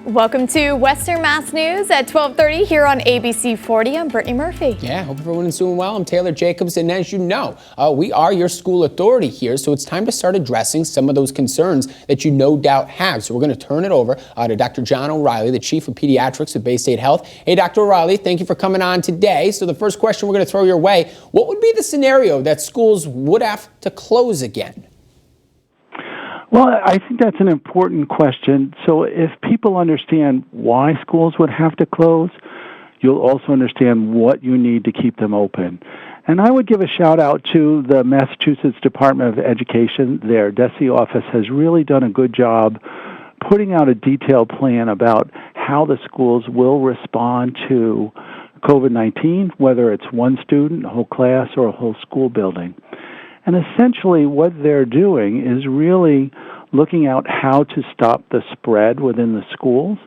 Welcome to Western Mass News at 12:30 here on ABC 40. I'm Brittany Murphy. Yeah, hope everyone is doing well. I'm Taylor Jacobs, and as you know, we are your school authority here, so it's time to start addressing some of those concerns that you no doubt have. So we're going to turn it over to Dr. John O'Reilly, the Chief of Pediatrics at Bay State Health. Hey, Dr. O'Reilly, thank you for coming on today. So the first question we're going to throw your way, what would be the scenario that schools would have to close again? Well, I think that's an important question. So if people understand why schools would have to close, you'll also understand what you need to keep them open. And I would give a shout out to the Massachusetts Department of Education. Their DESE office has really done a good job putting out a detailed plan about how the schools will respond to COVID-19, whether it's one student, a whole class, or a whole school building. And essentially what they're doing is really looking at how to stop the spread within the schools.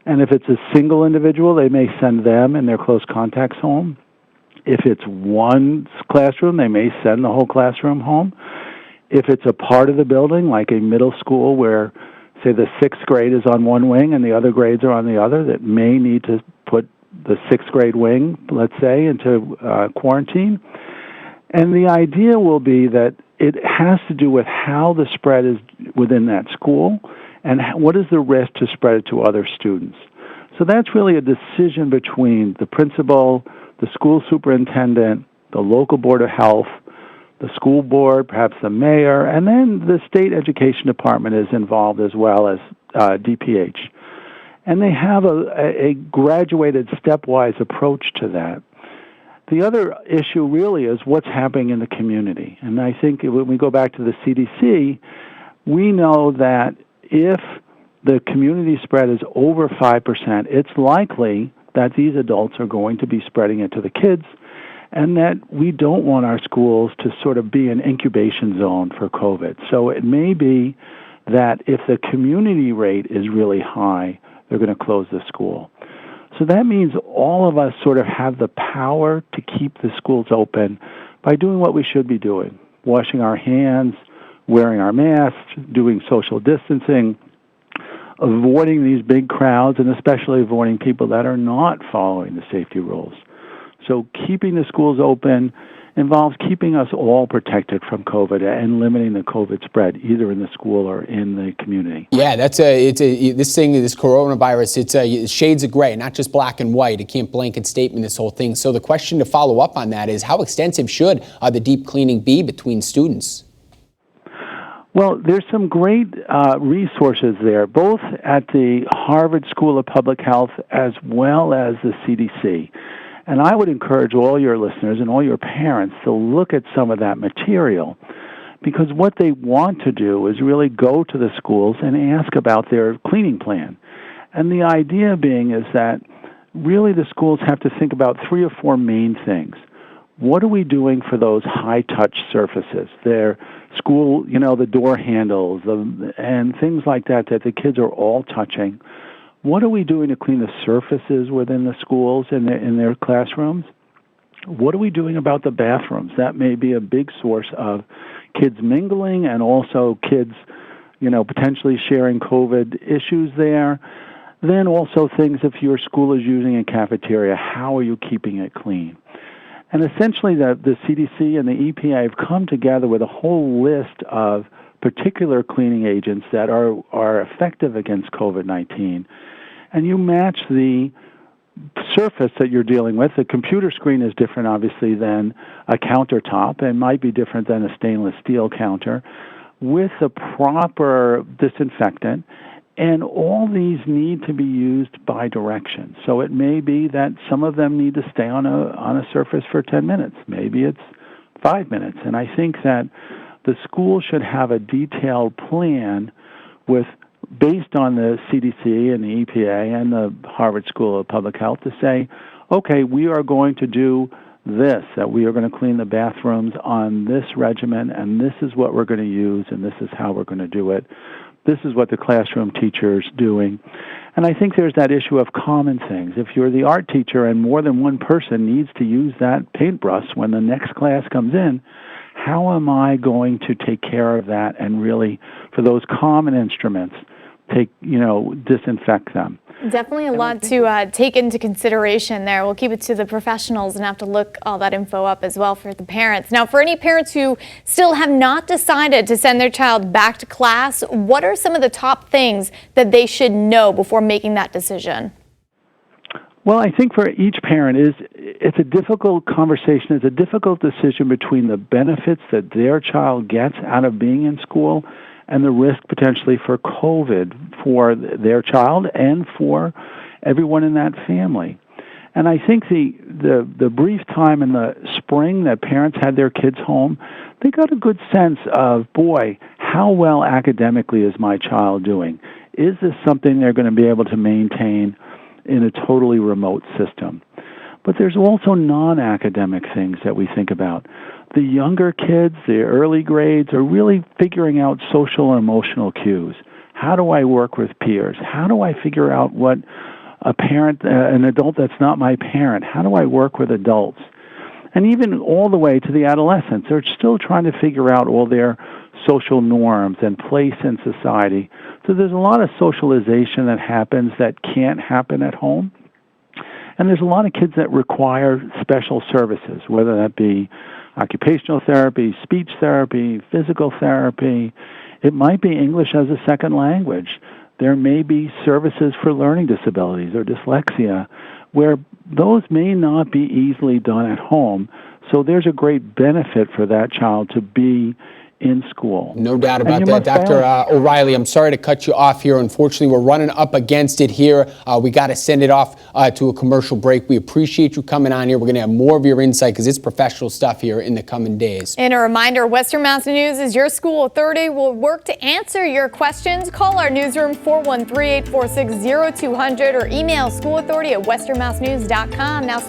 And if it's a single individual, they may send them and their close contacts home. If it's one classroom, they may send the whole classroom home. If it's a part of the building, like a middle school where, say, the sixth grade is on one wing and the other grades are on the other, that may need to put the sixth grade wing, let's say, into quarantine. And the idea will be that it has to do with how the spread is within that school and what is the risk to spread it to other students. So that's really a decision between the principal, the school superintendent, the local board of health, the school board, perhaps the mayor, and then the state education department is involved as well as DPH. And they have a graduated stepwise approach to that. The other issue really is what's happening in the community. And I think when we go back to the CDC, we know that if the community spread is over 5%, it's likely that these adults are going to be spreading it to the kids, and that we don't want our schools to sort of be an incubation zone for COVID. So it may be that if the community rate is really high, they're going to close the school. So that means all of us sort of have the power to keep the schools open by doing what we should be doing, washing our hands, wearing our masks, doing social distancing, avoiding these big crowds, and especially avoiding people that are not following the safety rules. So keeping the schools open involves keeping us all protected from COVID and limiting the COVID spread, either in the school or in the community. Yeah, this coronavirus, it's shades of gray, not just black and white. It can't blanket statement this whole thing. So the question to follow up on that is, how extensive should the deep cleaning be between students? Well, there's some great resources there, both at the Harvard School of Public Health as well as the CDC. And I would encourage all your listeners and all your parents to look at some of that material, because what they want to do is really go to the schools and ask about their cleaning plan. And the idea being is that really the schools have to think about 3 or 4 main things. What are we doing for those high-touch surfaces? Their school, the door handles and things like that the kids are all touching. What are we doing to clean the surfaces within the schools and in their classrooms? What are we doing about the bathrooms? That may be a big source of kids mingling and also kids, potentially sharing COVID issues there. Then also things if your school is using a cafeteria, how are you keeping it clean? And essentially the CDC and the EPA have come together with a whole list of particular cleaning agents that are effective against COVID-19. And you match the surface that you're dealing with. The computer screen is different, obviously, than a countertop and might be different than a stainless steel counter, with the proper disinfectant. And all these need to be used by direction. So it may be that some of them need to stay on a surface for 10 minutes. Maybe it's 5 minutes. And I think that the school should have a detailed plan based on the CDC and the EPA and the Harvard School of Public Health to say, okay, we are going to do this, that we are going to clean the bathrooms on this regimen, and this is what we're going to use, and this is how we're going to do it. This is what the classroom teacher's doing. And I think there's that issue of common things. If you're the art teacher and more than one person needs to use that paintbrush when the next class comes in, how am I going to take care of that and really, for those common instruments, disinfect them. Definitely a lot to take into consideration there. We'll keep it to the professionals and have to look all that info up as well for the parents. Now, for any parents who still have not decided to send their child back to class, what are some of the top things that they should know before making that decision? Well, I think for each parent, it's a difficult conversation. It's a difficult decision between the benefits that their child gets out of being in school and the risk potentially for COVID for their child and for everyone in that family. And I think the brief time in the spring that parents had their kids home, they got a good sense of, boy, how well academically is my child doing? Is this something they're going to be able to maintain in a totally remote system? But there's also non-academic things that we think about. The younger kids, the early grades, are really figuring out social and emotional cues. How do I work with peers? How do I figure out what a parent, an adult that's not my parent, how do I work with adults? And even all the way to the adolescents, they're still trying to figure out all their social norms and place in society. So there's a lot of socialization that happens that can't happen at home. And there's a lot of kids that require special services, whether that be occupational therapy, speech therapy, physical therapy. It might be English as a second language. There may be services for learning disabilities or dyslexia where those may not be easily done at home. So there's a great benefit for that child to be in school. No doubt about that. Dr. O'Reilly, I'm sorry to cut you off here. Unfortunately, we're running up against it here. We got to send it off to a commercial break. We appreciate you coming on here. We're going to have more of your insight because it's professional stuff here in the coming days. And a reminder, Western Mass News is your school authority. We'll work to answer your questions. Call our newsroom 413-846-0200 or email schoolauthority@westernmassnews.com. Now